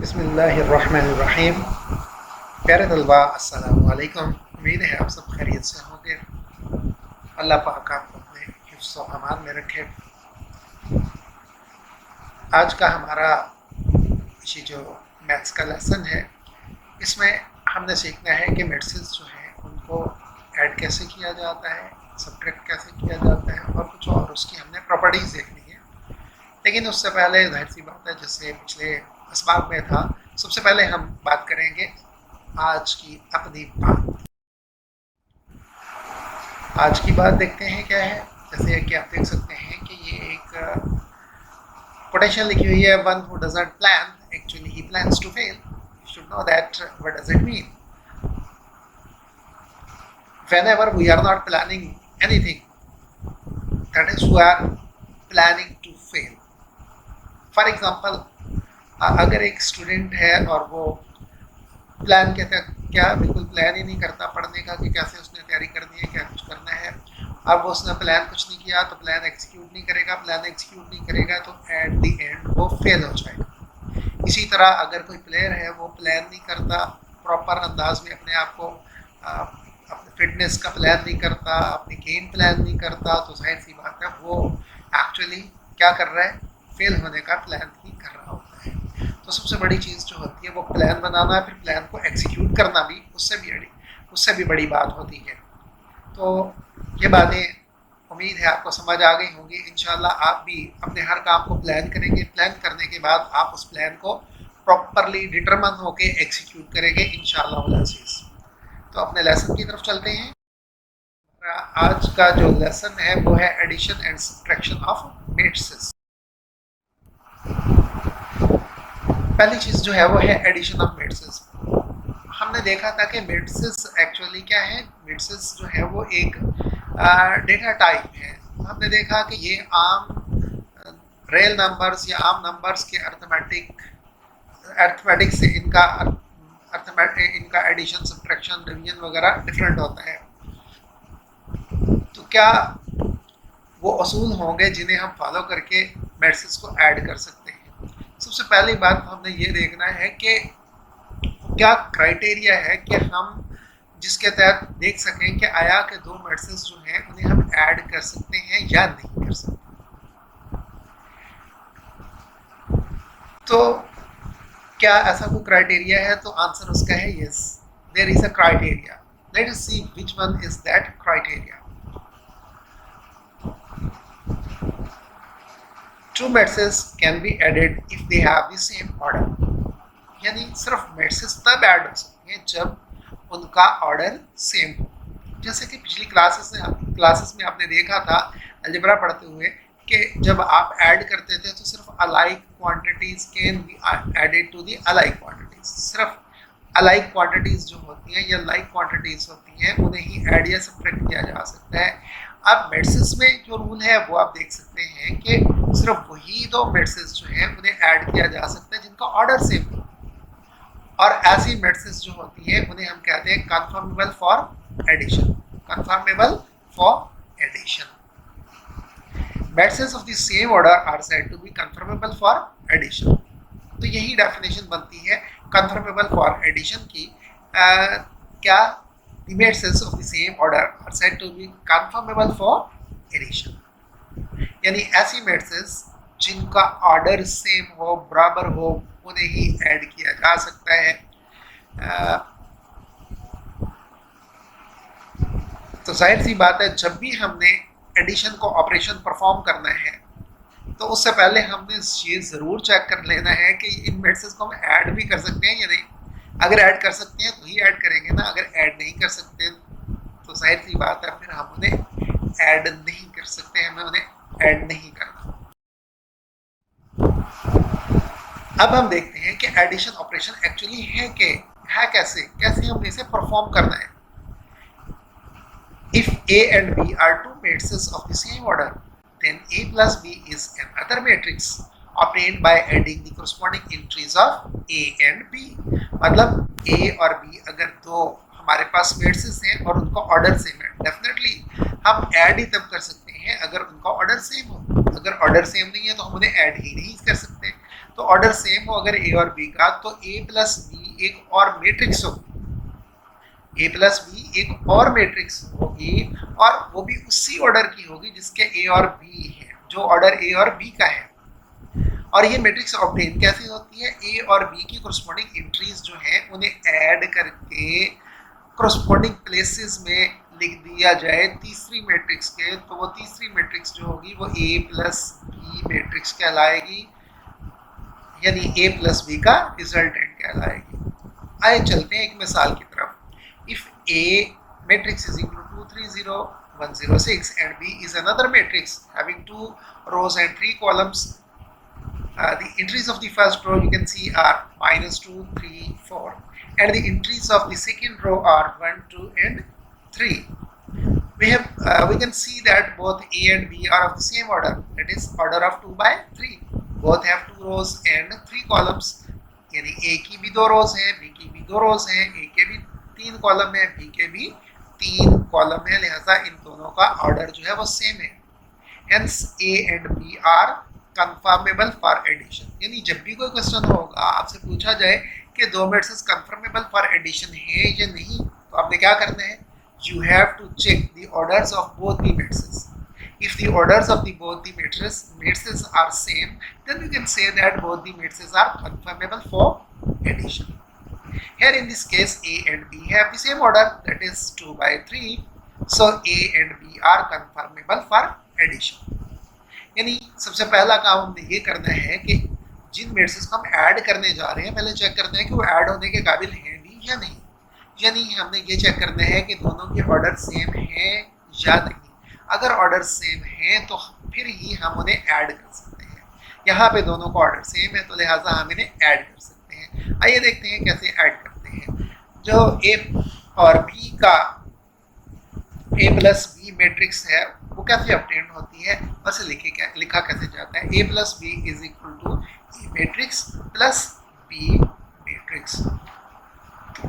बिस्मिल्लाहिर्रहमानिर्रहीम। प्यारे तलबा अस्सलाम वालेकुम। उम्मीद है आप सब खैरियत से होंगे। अल्लाह पाक आपको अपने हिफ्ज़ व अमान में रखे। आज का हमारा ये जो मैथ्स का लेसन है, इसमें हमने सीखना है कि मेट्रिसेस जो हैं उनको ऐड कैसे किया जाता है, सब्ट्रैक्ट कैसे किया जाता है और कुछ और उसकी हमने प्रॉपर्टीज़ देखनी है। लेकिन उससे पहले जाहिर सी बात है, जैसे पिछले असबाब में था, सबसे पहले हम बात करेंगे आज की अपनी बात। आज की बात देखते हैं क्या है। जैसे कि आप देख सकते हैं कि ये एक पोटेंशियल लिखी हुई है। One who doesn't plan actually he plans to fail. You should know that what does it mean. Whenever we are not planning anything, that is we are planning to fail. For example, अगर एक student है और वो plan कहता है, क्या बिल्कुल plan ही नहीं करता पढ़ने का कि कैसे उसने तैयारी करनी है, क्या कुछ करना है। अब उसने प्लान कुछ नहीं किया तो प्लान एग्जीक्यूट नहीं करेगा, प्लान एग्जीक्यूट नहीं करेगा तो एट द एंड वो फेल हो जाएगा। इसी तरह अगर कोई प्लेयर है वो प्लान नहीं करता, प्रॉपर अंदाज में अपने आप को अपने फिटनेस का प्लान नहीं करता, अपनी गेम प्लान नहीं करता, तो जाहिर सी बात है वो एक्चुअली क्या कर रहा है, फेल होने का प्लान ही कर रहा होता है। तो सबसे बड़ी चीज़ जो होती है वो प्लान बनाना, फिर प्लान को एग्जीक्यूट करना भी उससे भी बड़ी बात होती है। तो ये बातें उम्मीद है आपको समझ आ गई होंगी। इंशाल्लाह आप भी अपने हर काम को प्लान करेंगे, प्लान करने के बाद आप उस प्लान को प्रॉपरली डिटरमन होके एग्जीक्यूट करेंगे इंशाल्लाह अज़ीज़। तो अपने लेसन की तरफ चलते हैं। आज का जो लेसन है वो है addition and subtraction of matrices. पहली चीज़ जो है वो है एडिशन ऑफ मेट्रिसेस। हमने देखा था कि मेट्रिसेस एक्चुअली क्या है। मेट्रिसेस जो है वो एक डेटा टाइप है। हमने देखा कि ये आम रियल नंबर्स या आम नंबर्स के अर्थमेटिक से इनका एडिशन, सब्ट्रैक्शन, डिवीजन वगैरह डिफरेंट होता है। तो क्या वो असूल होंगे जिन्हें हम फॉलो करके मेट्रिसेस को ऐड कर सकते हैं। सबसे पहली बात हमने ये देखना है कि क्या क्राइटेरिया है कि हम जिसके तहत देख सकें कि आया के दो मेट्रिसेस जो हैं उन्हें हम ऐड कर सकते हैं या नहीं कर सकते। तो क्या ऐसा कोई क्राइटेरिया है, तो आंसर उसका है yes, there is a criteria. Let us see which one is that criteria. Two matrices can be added if they have the same order। यानी सिर्फ मेट्रिसेस तब ऐड हो सकती हैं जब उनका ऑर्डर सेम हो। जैसे कि पिछली क्लासेस में आपने देखा था अलजेब्रा पढ़ते हुए कि जब आप ऐड करते थे तो सिर्फ alike quantities can be added to the alike quantities. सिर्फ अलाइक क्वांटिटीज जो होती हैं या लाइक क्वांटिटीज होती हैं उन्हें ही ऐड या सब्ट्रैक्ट किया जा सकता है। अब मेट्रिसेस में जो रूल है वो आप देख सकते हैं कि सिर्फ वही दो मेट्रिसेस जो हैं उन्हें ऐड किया जा सकता है जिनका ऑर्डर सेम हो। और ऐसी मेट्रिसेस जो होती है उन्हें हम कहते हैं conformable for addition. Conformable for addition. Matrices of the same order are said to be conformable for addition. तो यही डेफिनेशन बनती है कन्फर्मेबल फॉर एडिशन की। क्या the matrices of the same order are said to be conformable for addition। यानी ऐसी matrices जिनका order same हो, बराबर हो, उन्हें ही ऐड किया जा सकता है। तो जाहिर सी बात है जब भी हमने एडिशन को ऑपरेशन परफॉर्म करना है तो उससे पहले हमने ये ज़रूर चेक कर लेना है कि इन मेट्रिसेस को हम ऐड भी कर सकते हैं या नहीं। अगर ऐड कर सकते हैं तो ही ऐड करेंगे ना, अगर ऐड नहीं कर सकते तो जाहिर सी बात है फिर हम उन्हें ऐड नहीं कर सकते, हमें उन्हें ऐड नहीं करना। अब हम देखते हैं कि एडिशन ऑपरेशन एक्चुअली है कैसे हमें इसे परफॉर्म करना है। If A and B are two matrices of the same order, then A plus B is another matrix obtained by adding the corresponding entries of A and B। मतलब A और B अगर दो हमारे पास matrices हैं और उनका order same है, definitely हम ऐड ही तब कर सकते हैं अगर उनका ऑर्डर सेम हो। अगर ऑर्डर सेम नहीं है तो हम उन्हें ऐड ही नहीं कर सकते। तो ऑर्डर सेम हो अगर ए और बी का, तो ए प्लस बी एक और मैट्रिक्स होगी, ए प्लस बी एक और मैट्रिक्स होगी, और वो भी उसी ऑर्डर की होगी जिसके ए और बी है, जो ऑर्डर ए और बी का है। और ये मैट्रिक्स ऑब्टेन कैसे होती है? ए और बी की कोरस्पॉन्डिंग एंट्रीज जो है उन्हें ऐड करके कोरस्पॉन्डिंग प्लेसेस में लिख दिया जाए तीसरी मैट्रिक्स के, तो वो तीसरी मैट्रिक्स जो होगी वो ए प्लस बी मैट्रिक्स कहलाएगी, यानी ए प्लस बी का रिजल्टेंट कहलाएगी। आइए चलते हैं एक मिसाल की तरफ। If A matrix is equal to 2 3 0 1 0 6 and B is another matrix having 2 rows and 3 columns, the entries of the first row you can see are -2 3 4, and the entries of the second row are 1 2 and 3. We can see that both A and B are of the same order, that is order of 2 by 3. Both have 2 rows and 3 columns, यानी A की भी 2 rows हैं, B की भी 2 rows हैं, A के भी 3 column है, B के भी 3 कॉलम है, लिहाजा इन दोनों का ऑर्डर जो है वो सेम है। Hence A and B are conformable for addition, यानी जब भी कोई क्वेश्चन होगा आपसे पूछा जाए कि दो मैट्रिक्स कंफर्मेबल फॉर एडिशन है या नहीं, तो आपने क्या करना है? You have to check the orders of both the matrices. If the orders of the both the matrices are same, then you can say that both the matrices are conformable for addition. Here in this case A and B have the same order, that is 2 by 3, so A and B are conformable for addition. यानी सबसे पहला काम हमने ये करना है कि जिन matrices को हम ऐड करने जा रहे हैं पहले चेक करना है कि वो ऐड होने के काबिल हैं भी या नहीं, यानी हमने ये चेक करना है कि दोनों के ऑर्डर सेम है या नहीं। अगर ऑर्डर सेम है तो फिर ही हम उन्हें ऐड कर सकते हैं। यहाँ पे दोनों का ऑर्डर सेम है तो लिहाजा हम इन्हें ऐड कर सकते हैं। आइए देखते हैं कैसे ऐड करते हैं। जो ए और बी का ए प्लस बी मैट्रिक्स है वो कैसे ऑब्टेन होती है, बस लिखा कैसे जाता है? A plus B is equal to A matrix plus B matrix.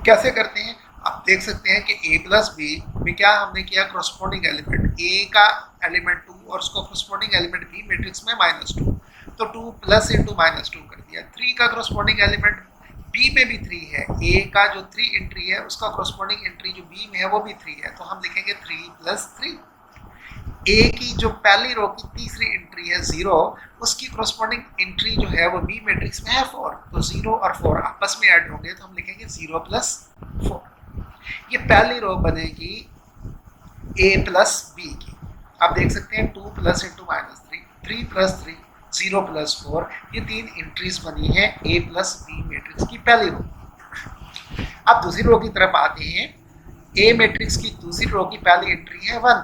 कैसे करते हैं आप देख सकते हैं कि a प्लस बी में क्या हमने किया, कॉरस्पॉन्डिंग एलिमेंट a का एलिमेंट 2 और उसको कॉरस्पॉन्डिंग एलिमेंट b मैट्रिक्स में -2, तो 2 प्लस इंटू -2 कर दिया। 3 का कॉरस्पॉन्डिंग एलिमेंट b में भी 3 है, a का जो 3 एंट्री है उसका कॉरस्पॉन्डिंग एंट्री जो b में है वो भी 3 है, तो हम लिखेंगे 3 प्लस 3। a की जो पहली रो की तीसरी एंट्री है 0, उसकी कॉरस्पॉन्डिंग एंट्री जो है वो b मैट्रिक्स में है 4, तो 0 और 4 आपस में ऐड होंगे तो हम लिखेंगे 0 प्लस 4। ये पहली रो बनेगी a प्लस बी की। आप देख सकते हैं 2 प्लस इंटू -3, 3 प्लस 3, 0 प्लस 4, ये 3 एंट्रीज बनी है a प्लस बी मैट्रिक्स की पहली रो। अब दूसरी रो की तरफ आते हैं। a मैट्रिक्स की दूसरी रो की पहली एंट्री है 1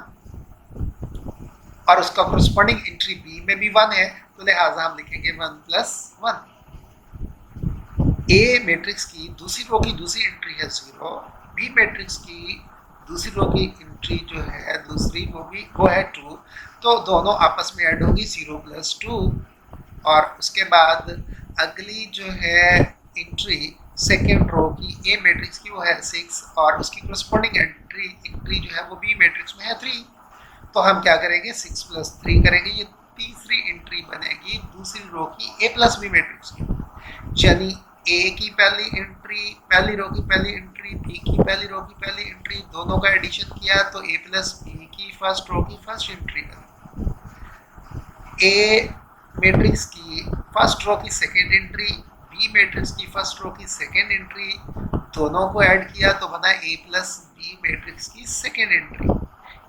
और उसका कॉरस्पॉन्डिंग एंट्री b में भी 1 है, तो लिहाजा हम लिखेंगे 1 प्लस 1। a मैट्रिक्स की दूसरी रो की दूसरी एंट्री है 0, बी मैट्रिक्स की दूसरी रो की एंट्री जो है दूसरी वो है 2, तो दोनों आपस में ऐड होगी 0 प्लस 2। और उसके बाद अगली जो है एंट्री सेकेंड रो की ए मैट्रिक्स की वो है 6 और उसकी कॉरस्पॉन्डिंग एंट्री जो है वो बी मैट्रिक्स में है 3, तो हम क्या करेंगे 6 प्लस 3 करेंगे। ये तीसरी एंट्री बनेगी दूसरी रो की ए प्लस बी मैट्रिक्स की, यानी ए की पहली रो की पहली एंट्री, बी की पहली रो की पहली एंट्री, दोनों का एडिशन किया तो ए प्लस बी की फर्स्ट रो की फर्स्ट एंट्री बनी। ए मैट्रिक्स की फर्स्ट रो की सेकेंड एंट्री, बी मैट्रिक्स की फर्स्ट रो की सेकेंड एंट्री, दोनों को ऐड किया तो बना ए प्लस बी मैट्रिक्स की सेकेंड एंट्री।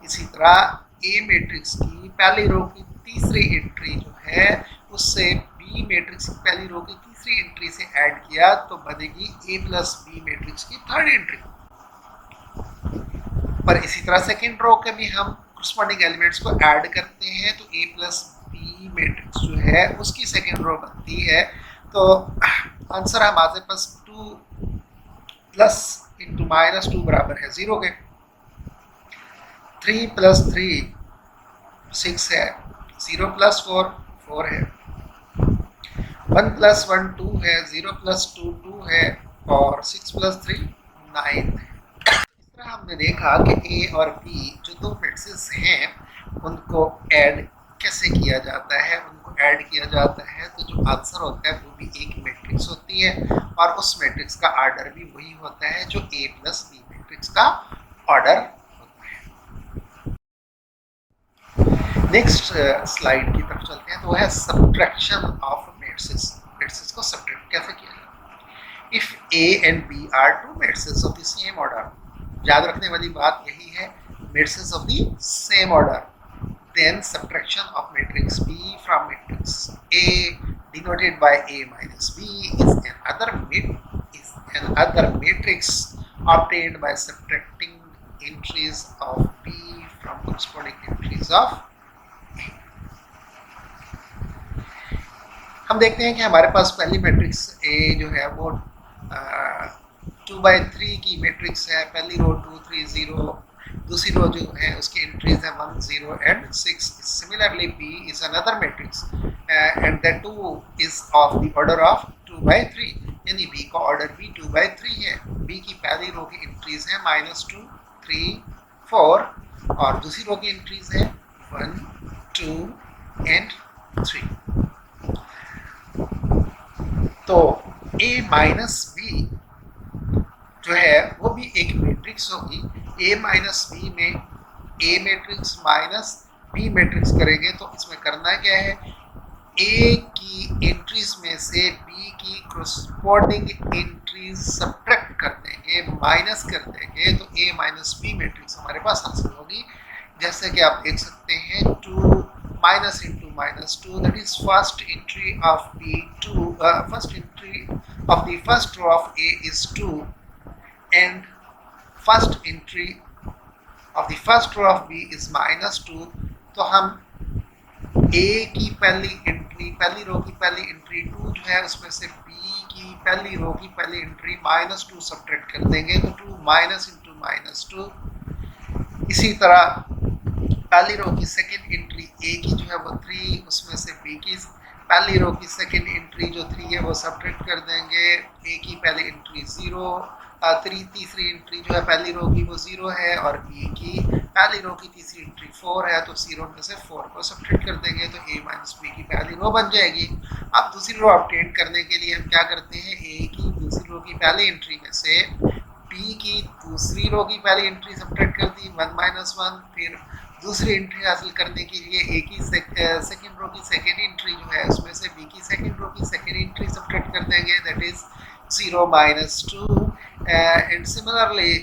इसी तरह ए मैट्रिक्स की पहली रो की तीसरी एंट्री जो है उससे बी मैट्रिक्स की पहली रो की तीसरी एंट्री से ऐड किया तो बनेगी ए प्लस बी मैट्रिक्स की थर्ड एंट्री। पर इसी तरह सेकेंड रो के भी हम कॉरस्पॉन्डिंग एलिमेंट्स को ऐड करते हैं तो ए प्लस बी मैट्रिक्स जो है उसकी सेकेंड रो बनती है, तो आंसर हमारे पास 2 प्लस इंटू -2 बराबर है 0 के। 3 प्लस 3 6 है, 0 प्लस 4 4 है, 1 प्लस 1 2 है, 0 प्लस 2 2 है और 6 प्लस 3 9 है। इस तरह हमने देखा कि ए और बी जो दो मैट्रिसेस हैं उनको ऐड कैसे किया जाता है, उनको ऐड किया जाता है, तो जो आंसर होता है वो भी एक मैट्रिक्स होती है और उस मैट्रिक्स का ऑर्डर भी वही होता है जो A प्लस बी मैट्रिक्स का ऑर्डर होता है। नेक्स्ट स्लाइड की तरफ चलते हैं, तो वो है सब्ट्रैक्शन ऑफ मैट्रिसेस। मैट्रिसेस को सब्ट्रैक्ट कैसे किया जाता है। If A and B are two matrices of the same order, याद रखने वाली बात यही है, matrices of the same order, then subtraction of matrix B from matrix A denoted by A minus B is another matrix obtained by subtracting entries of B from corresponding entries of A। हम देखते हैं कि हमारे पास पहली matrix A जो है वो 2/3 की मैट्रिक्स है, पहली रो 2 3 0, दूसरी रो जो है उसकी एंट्रीज है 1 0 and 6। Similarly B is another matrix and that 2 is of the order of 2/3, यानी B का ऑर्डर भी 2/3 है। B की पहली रो की एंट्रीज है -2 3 4 और दूसरी रो की एंट्रीज है 1 2 एंड 3। तो A माइनस B जो है वो भी एक मैट्रिक्स होगी। A माइनस बी में A matrix minus B matrix करेंगे तो इसमें करना क्या है, A की एंट्रीज में से B की कोरस्पॉन्डिंग एंट्रीज सब्ट्रैक्ट कर देंगे, माइनस कर देंगे, तो A माइनस B मैट्रिक्स हमारे पास हासिल होगी। जैसे कि आप देख सकते हैं 2 minus into -2, that is first entry of B 2 first entry of the first row of A is 2 and first entry of the first row of B is -2। तो हम A की पहली रो की पहली एंट्री 2 जो है उसमें से B की पहली रो की पहली एंट्री -2 सब्ट्रैक्ट कर देंगे, तो 2 माइनस इंटू -2। इसी तरह पहली रो की सेकेंड एंट्री A की जो है वो 3, उसमें से B की पहली रो की सेकेंड एंट्री जो 3 है वो सब्ट्रैक्ट कर देंगे, A की पहली एंट्री 0 तीसरी एंट्री जो है पहली रो की वो 0 है और B की पहली रो की तीसरी एंट्री 4 है, तो 0 में से 4 को सब्ट्रैक्ट कर देंगे तो A माइनस B की पहली रो बन जाएगी। अब दूसरी रो ऑब्टेन करने के लिए हम क्या करते हैं, A की दूसरी रो की पहली एंट्री में से B की दूसरी रो की पहली एंट्री सब्ट्रैक्ट कर दी 1 - 1, फिर दूसरी एंट्री हासिल करने के लिए A की सेकेंड रो की सेकेंड एंट्री जो है उसमें से B की सेकेंड रो की सेकेंड एंट्री सब्ट्रैक्ट कर देंगे, दैट इज 0 - 2 एंड सिमिलरली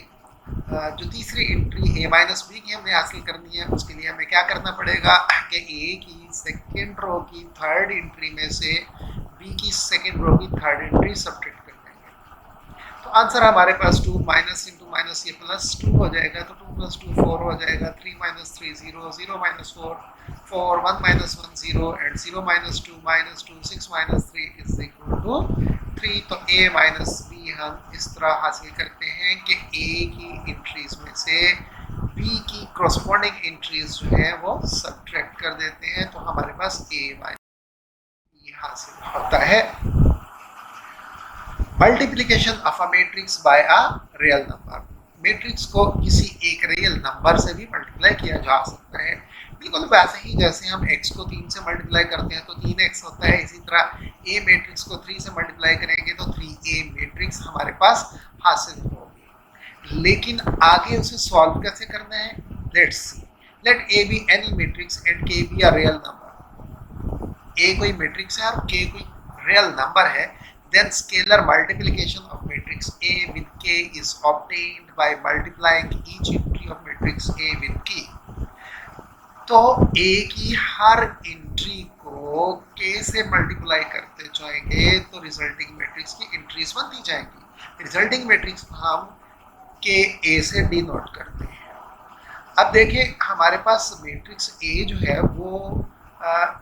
जो तीसरी एंट्री A माइनस B की हमने हासिल करनी है उसके लिए हमें क्या करना पड़ेगा कि A की सेकेंड रो की थर्ड एंट्री में से B की सेकेंड रो की थर्ड एंट्री सब्ट्रैक्ट कर देंगे। तो आंसर हमारे पास 2 माइनस इंटू माइनस ये +2 हो जाएगा, तो 2 + 2 4 हो जाएगा, 3 - 3 0 0 - 4 4 1 - 1 0 एंड 0 - 2 -2 6 - 3 इज इक्वल टू 3। तो A माइनस B हम इस तरह हासिल करते हैं कि A की एंट्रीज में से B की कोरस्पॉन्डिंग एंट्रीज जो है वो सब्ट्रैक्ट कर देते हैं, तो हमारे पास A माइनस B हासिल होता है। Multiplication of a matrix bye a real number, matrix को किसी एक रियल नंबर से भी मल्टीप्लाई किया जा सकता है, बिल्कुल वैसे ही जैसे हम x को 3 से मल्टीप्लाई करते हैं तो 3x होता है, इसी तरह A मैट्रिक्स को 3 से मल्टीप्लाई करेंगे तो 3A मैट्रिक्स हमारे पास हासिल होगी। लेकिन आगे उसे सॉल्व कैसे करना है, let's see. Let A be any matrix and K be a real number. A कोई मैट्रिक्स है और K कोई रियल नंबर है, then scalar multiplication of matrix A with K is obtained by multiplying each entry of matrix A with K। तो A की हर entry को K से multiply करते जाएंगे तो रिजल्टिंग मैट्रिक्स की एंट्रीज बनती जाएंगी। रिजल्टिंग मैट्रिक्स हम K A से डिनोट करते हैं। अब देखिए हमारे पास मैट्रिक्स A जो है वो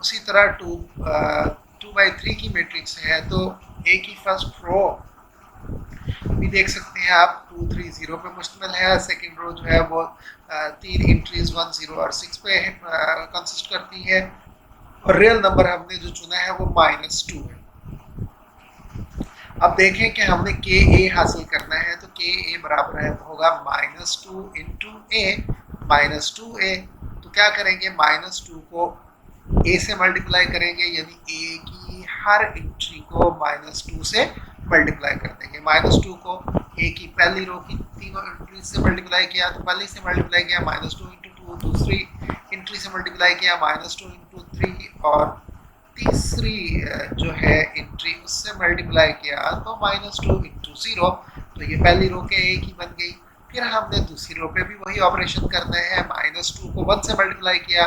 उसी तरह 2/3 की मैट्रिक्स है, तो A की फर्स्ट रो भी देख सकते हैं आप 2 3 0 पे मुश्तमिल है, सेकंड रो जो है वो 3 एंट्रीज 1 0 और 6 पे कंसिस्ट करती है और रियल नंबर हमने जो चुना है वो -2 है। अब देखें कि हमने के ए हासिल करना है, तो के ए बराबर है होगा -2 × A -2A। तो क्या करेंगे, -2 को ए से मल्टीप्लाई करेंगे, यानी ए की हर एंट्री को -2 से मल्टीप्लाई कर देंगे। -2 को ए की पहली रो की तीनों एंट्री से मल्टीप्लाई किया तो पहली से मल्टीप्लाई किया -2 × 2, दूसरी एंट्री से मल्टीप्लाई किया -2 × 3 और तीसरी जो है एंट्री उससे मल्टीप्लाई किया तो -2 × 0, तो ये पहली रो के ए की बन गई। फिर हमने दूसरी रो पे भी वही ऑपरेशन करना है, -2 को 1 से मल्टीप्लाई किया,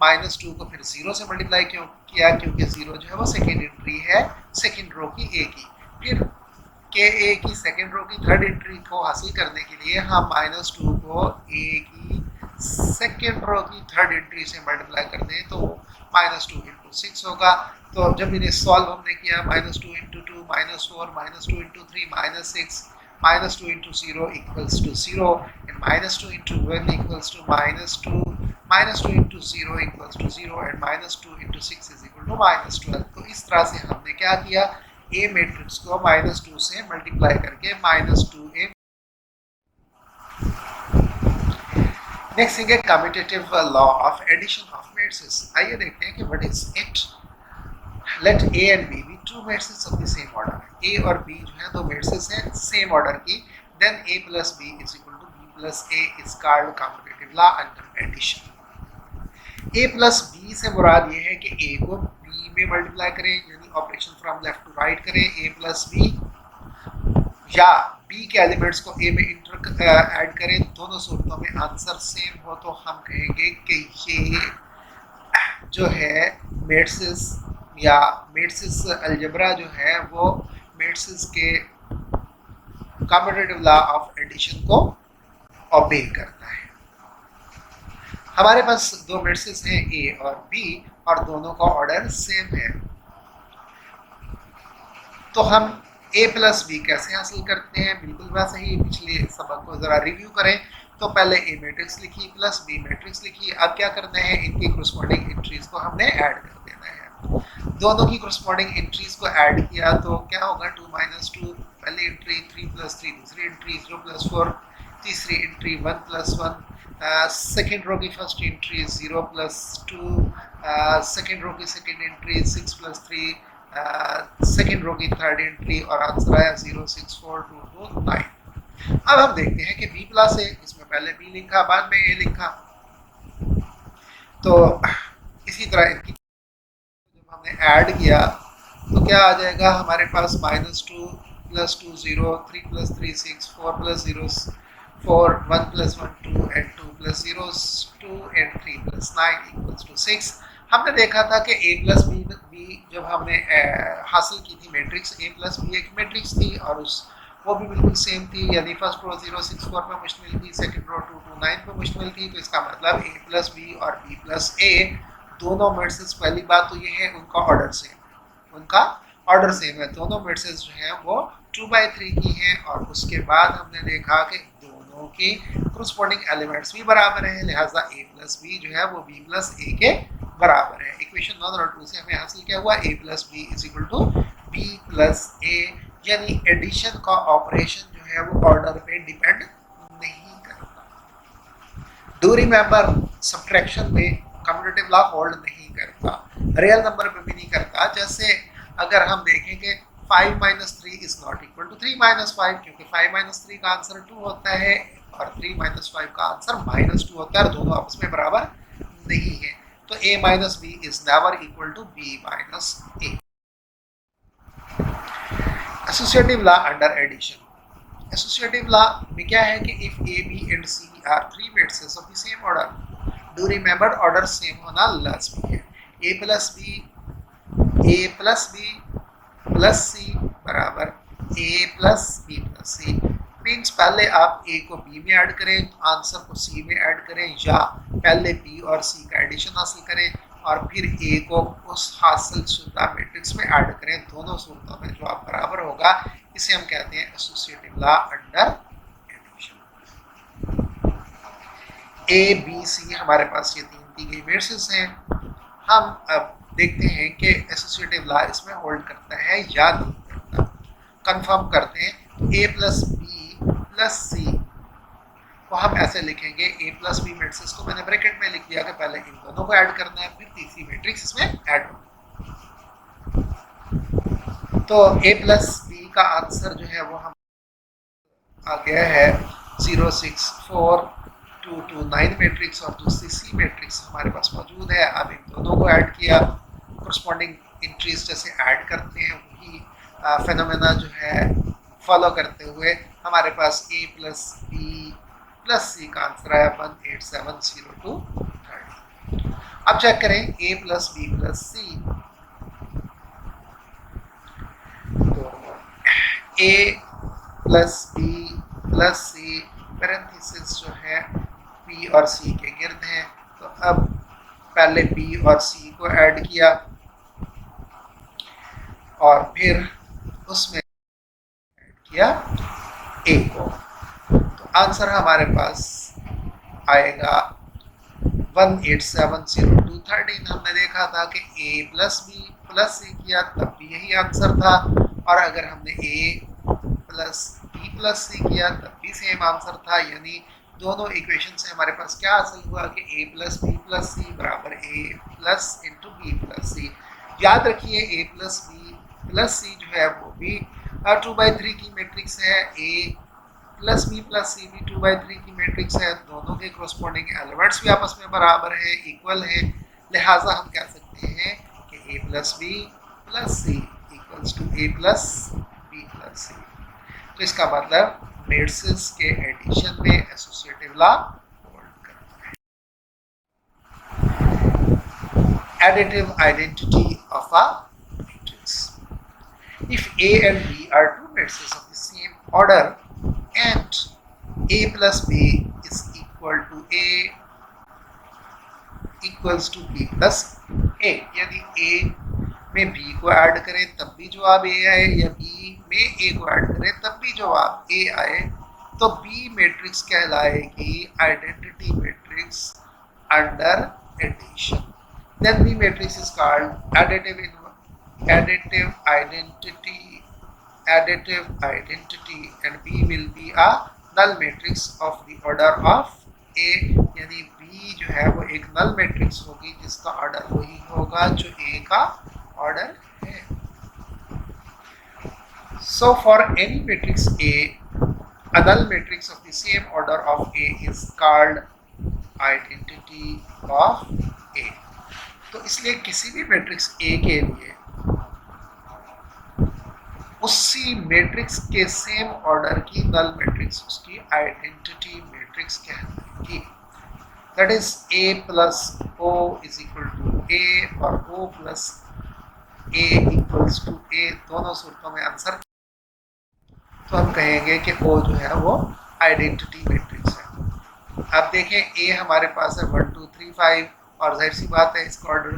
-2 को फिर 0 से मल्टीप्लाई क्यों किया, क्योंकि 0 जो है वो सेकेंड एंट्री है सेकेंड रो की ए की। फिर के ए की सेकेंड रो की थर्ड एंट्री को हासिल करने के लिए हम -2 को ए की सेकेंड रो की थर्ड एंट्री से मल्टीप्लाई कर दें तो -2 × 6 होगा। तो जब इन्हें सॉल्व हमने किया, -2 × 2 -4, -2 × 3 -6, -2 × 0 = 0 and -2 × 1 = -2, -2 × 0 = 0 and -2 × 6 = -12। तो इस तरह से हमने क्या किया, ए मैट्रिक्स को -2 से मल्टीप्लाई करके -2a। नेक्स्ट है commutative law of addition of matrices. आइए देखते हैं कि what is it. Let A and B be two matrices of the same order. A और बी जो है दो मैट्रिसेस हैं सेम ऑर्डर की, then a + b = b + a is called commutative law under addition. a + b से मुराद ये है कि a को b में मल्टीप्लाई करें, यानी operation from left to right करें, a + b, या b के एलिमेंट्स को a में ऐड करें। दोनों सूरतों में आंसर सेम हो तो हम कहेंगे कि ये जो है मैट्रिसेस या मैट्रिसेस अलजेब्रा जो है वो मैट्रिसेस के कम्यूटेटिव लॉ ऑफ एडिशन को ओबे करता है। हमारे पास दो मैट्रिसेस हैं ए और बी और दोनों का ऑर्डर सेम है, तो हम a + b कैसे हासिल करते हैं, बिल्कुल वैसे ही पिछले सबक को जरा रिव्यू करें। तो पहले a मैट्रिक्स लिखी प्लस b मैट्रिक्स लिखी, अब क्या करना है, इनकी कोरस्पॉन्डिंग एंट्रीज को हमने ऐड कर देना है। दोनों की कोरस्पॉन्डिंग एंट्रीज को ऐड किया तो क्या होगा, 2 - 2 पहली एंट्री, 3 + 3 दूसरी एंट्री, 0 + 4 तीसरी एंट्री, 1 + 1 सेकेंड रो की फर्स्ट एंट्री, 0 + 2 सेकेंड रो की सेकेंड एंट्री, 6 + 3 सेकेंड रो की थर्ड एंट्री और आंसर आया 0, 6, 4, 2, 2, 9। अब हम देखते हैं कि b + a, इसमें पहले b लिखा बाद में a लिखा, तो इसी तरह इनकी जब हमने ऐड किया तो क्या आ जाएगा हमारे पास, -2 + 2 0, 3 + 3 6, 4 + 0 4, 1 + 1 2 and 2 + 0 2 and 3 + 9 = 6। हमने देखा था कि a + b जब हमने हासिल की थी मैट्रिक्स, a + b एक मैट्रिक्स थी और उस वो भी बिल्कुल सेम थी, यानी फर्स्ट रो 0 6 4 पर मुश्तमिल थी, सेकंड रो 2 2 9 पर मुश्तमिल थी। तो इसका मतलब a + b और b + a दोनों मैट्रिसेस, पहली बात तो ये है उनका ऑर्डर सेम है, दोनों मैट्रिसेस जो हैं वो 2/3 की हैं और उसके बाद हमने देखा कि दोनों के कोरस्पॉन्डिंग एलिमेंट्स भी बराबर हैं, लिहाजा a + b जो है वो b + a के बराबर है। इक्वेशन 1 और 2 से हमें हासिल क्या हुआ, a + b = b + a, यानी एडिशन का ऑपरेशन जो है वो ऑर्डर पे डिपेंड नहीं करता। डू रिमेंबर, सब्ट्रैक्शन में कम्यूटेटिव लॉ होल्ड नहीं करता, रियल नंबर पे भी नहीं करता। जैसे अगर हम देखें कि 5 - 3 = 3 - 5, क्योंकि 5 - 3 का आंसर 2 होता है और 3 - 5 का आंसर -2 होता है, दोनों आपस में बराबर नहीं है। तो a - b is never equal to b - a। Associative law under addition. Associative law में क्या है कि if a, b and c are three matrices of the same order, do remember order same होना लाजमी है। a + b + c बराबर a + b + c, means पहले आप a को b में ऐड करें, आंसर को c में ऐड करें, या पहले b और c का एडिशन हासिल करें और फिर a को उस हासिल शुदा मैट्रिक्स में ऐड करें। दोनों सूरतों में जो आप बराबर होगा, इसे हम कहते हैं associative law under addition. a b c हमारे पास ये तीन दी गई मैट्रिसेस हैं। हम अब देखते हैं कि एसोसिएटिव लॉ इसमें होल्ड करता है या नहीं करता। कंफर्म करते हैं, a + b + c वो हम ऐसे लिखेंगे ए प्लस बी मैट्रिक्स को मैंने ब्रैकेट में लिख दिया कि पहले इन दोनों को ऐड करना है, फिर तीसरी मैट्रिक्स इसमें ऐड होगी। तो ए प्लस बी का आंसर जो है वो हम आ गया है 064,229 मैट्रिक्स, और दूसरी सी मैट्रिक्स हमारे पास मौजूद है। अब इन दोनों को ऐड किया, कोरस्पॉन्डिंग इंट्रीज जैसे ऐड करते हैं वही फेनोमेना जो है फॉलो करते हुए हमारे पास ए प्लस बी प्लस सी का आंसर आया 18702। अब चेक करें ए प्लस बी प्लस सी, तो ए प्लस बी प्लस सी पैरेंथेसिस जो है बी और सी के गिर्द हैं। तो अब पहले बी और सी को ऐड किया और फिर उसमें ऐड किया ए को, तो आंसर हमारे पास आएगा 1870213। हमने देखा था कि ए प्लस बी प्लस सी किया तब भी यही आंसर था, और अगर हमने ए प्लस बी प्लस सी किया तब भी सेम आंसर था। यानी दोनों इक्वेशन से हमारे पास क्या हासिल हुआ कि ए प्लस बी प्लस सी बराबर ए प्लस इंटू बी प्लस सी। याद रखिए ए प्लस बी प्लस सी जो है वो भी 2/3 की मैट्रिक्स है, ए प्लस बी प्लस सी भी 2/3 की मैट्रिक्स है। दोनों के कोरस्पॉन्डिंग एलिमेंट्स भी आपस में बराबर हैं, इक्वल हैं, लिहाजा हम कह सकते हैं कि A plus B plus C equals to A plus B plus C. तो इसका मतलब मैट्रिसेस के एडिशन में एसोसिएटिव लॉ होल्ड करता है। Additive identity of a matrix, if A and B are two matrices of the same order and A plus B is equal to A equals to B plus A, यानी A में B को add करें तब भी जवाब A आए, या B में A को ऐड करें तब भी जवाब A आए, तो B मैट्रिक्स कहलाएगी identity matrix under addition. Then B matrix is called additive identity and B will be a null matrix of the order of A, यानी B जो है वो एक null matrix होगी जिसका ऑर्डर वही होगा जो A का ऑर्डर है। So for any matrix A, a null matrix of the same order of A is called identity of A। तो इसलिए किसी भी मैट्रिक्स A के लिए उसी मैट्रिक्स के सेम ऑर्डर की नल मैट्रिक्स उसकी आइडेंटिटी मैट्रिक्स कहलाएगी। That is A plus O is equal to A और O plus A equals to A, दोनों सूरतों में आंसर। तो हम कहेंगे कि O जो है वो आइडेंटिटी मैट्रिक्स है। अब देखें A हमारे पास है 1 2 3 5 और जाहिर सी बात है इसका ऑर्डर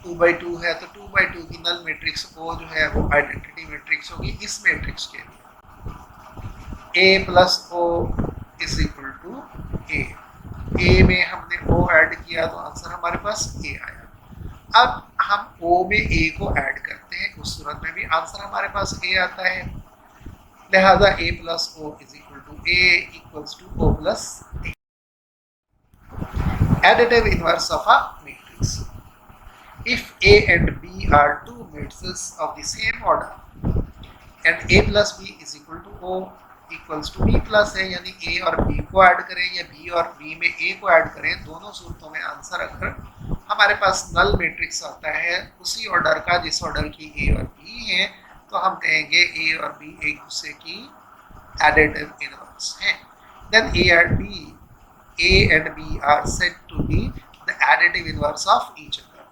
2/2 है, तो 2/2 की नल मैट्रिक्स O जो है वो आइडेंटिटी मैट्रिक्स होगी इस मैट्रिक्स के लिए। A plus O is equal to A, A में हमने O ऐड किया तो आंसर हमारे पास A आया। अब हम O में A को ऐड करते हैं, उस सूरत में भी आंसर हमारे पास A आता है, लिहाजा A plus O is equal to A equals to O plus A। Additive inverse of a matrix, if A and B are two matrices of the same order and A plus B is equal to O equals to B plus A, यानी A और B को add करें या B और B में A को add करें, दोनों सूरतों में आंसर अगर हमारे पास नल मैट्रिक्स आता है उसी ऑर्डर का जिस ऑर्डर की A और B है, तो हम कहेंगे A और B एक दूसरे की एडिटिव इनवर्स हैं। Then A and B are said to be the additive inverse of each other.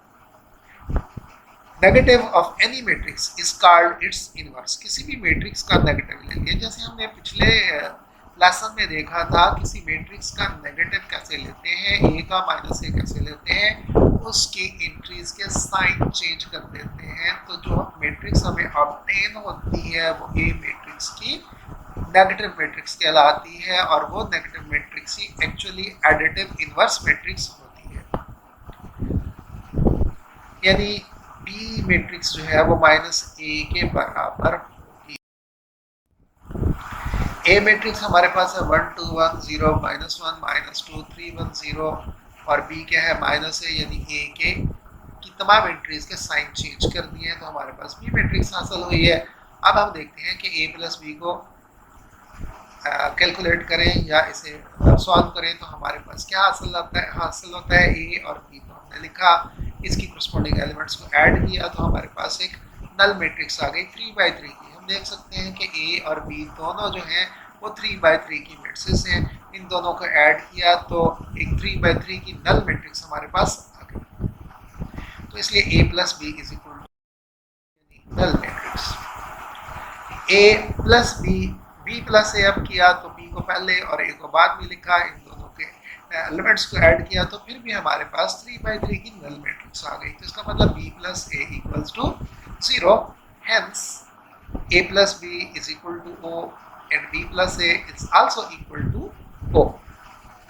Negative of any matrix is called its inverse। किसी भी मैट्रिक्स का नेगेटिव लेंगे, जैसे हमने पिछले लेसन में देखा था किसी मैट्रिक्स का नेगेटिव कैसे लेते हैं, A का माइनस A कैसे लेते हैं, उसकी एंट्रीज के साइन चेंज कर देते हैं। तो जो मैट्रिक्स हमें ऑब्टेन होती है वो A मैट्रिक्स की नेगेटिव मैट्रिक्स कहलाती है, और वो नेगेटिव मैट्रिक्स ही एक्चुअली एडिटिव इनवर्स मैट्रिक्स होती है। यानी B मैट्रिक्स जो है वो -A के बराबर होगी। ए मैट्रिक्स हमारे पास है 1 2 1 0 -1 -2 3 1 0 और बी क्या है माइनस है, यानी ए के की तमाम एंट्रीज के साइन चेंज कर दिए हैं, तो हमारे पास बी मैट्रिक्स हासिल हुई है। अब हम देखते हैं कि ए प्लस बी को कैलकुलेट करें या इसे सॉल्व करें तो हमारे पास क्या हासिल होता है ए और बी को हमने लिखा, इसकी करस्पॉन्डिंग एलिमेंट्स को ऐड किया तो हमारे पास एक नल मैट्रिक्स आ गई 3/3 की। हम देख सकते हैं कि ए और बी दोनों जो हैं वो 3/3 की मैट्रिक्स हैं, इन दोनों को ऐड किया तो एक 3/3 की नल मैट्रिक्स हमारे पास आ गई। तो इसलिए A plus B is equal to null matrix. A plus B, B plus A अब किया तो बी को पहले और ए को बाद में लिखा, इन दोनों के एलिमेंट्स को ऐड किया तो फिर भी हमारे पास 3/3 की नल मैट्रिक्स आ गई। तो इसका मतलब B plus A equals to 0, hence a plus b is equal to o and b plus a is also equal to o.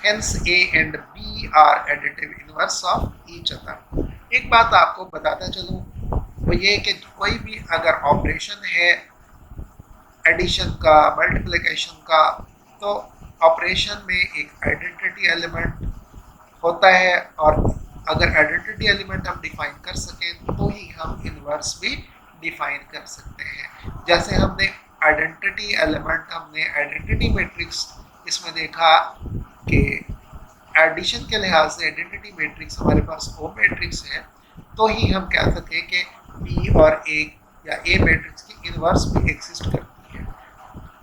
Hence a and b are additive inverse of each other. एक बात आपको बताता चलूं वो ये कि कोई भी अगर ऑपरेशन है एडिशन का, मल्टीप्लिकेशन का, तो ऑपरेशन में एक आइडेंटिटी एलिमेंट होता है और अगर आइडेंटिटी एलिमेंट हम डिफाइन कर सकें तो ही हम इनवर्स भी डिफाइन कर सकते हैं। जैसे हमने आइडेंटिटी एलिमेंट, हमने आइडेंटिटी मैट्रिक्स इसमें देखा कि एडिशन के लिहाज से आइडेंटिटी मैट्रिक्स हमारे पास ओ मैट्रिक्स है, तो ही हम कह सकें कि बी और ए या ए मैट्रिक्स की इनवर्स भी एग्जिस्ट करती है,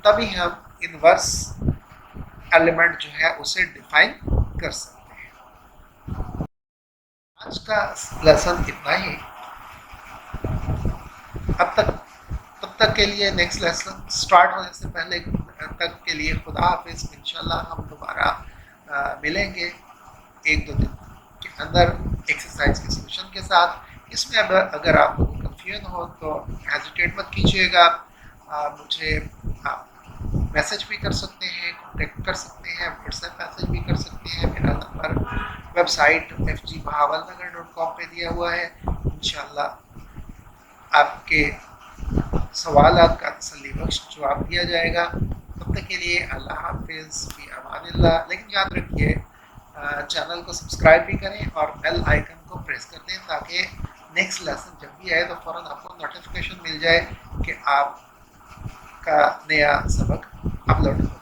तभी हम इनवर्स एलिमेंट जो है उसे डिफाइन कर सकते हैं। आज का लेसन इतना ही। तब तक के लिए नेक्स्ट लेसन स्टार्ट होने से पहले तक के लिए खुदा हाफिज। इंशाल्लाह हम दोबारा मिलेंगे 1-2 दिन के अंदर एक्सरसाइज के सोल्यूशन के साथ। इसमें अगर आपको कंफ्यूजन हो तो हेजिटेट मत कीजिएगा, मुझे आप मैसेज भी कर सकते हैं, कॉन्टेक्ट कर सकते हैं, व्हाट्सएप मैसेज भी कर सकते हैं। मेरा नंबर वेबसाइट fgbahawalnagar.com पे दिया हुआ है। इंशाल्लाह आपके सवालात का तसल्ली बख्श जवाब दिया जाएगा। तब तक के लिए अल्लाह हाफिज़, फी अमानिल्लाह। लेकिन याद रखिए चैनल को सब्सक्राइब भी करें और बेल आइकन को प्रेस कर दें ताकि नेक्स्ट लेसन जब भी आए तो फ़ौरन आपको नोटिफिकेशन मिल जाए कि आपका नया सबक अपलोड हो।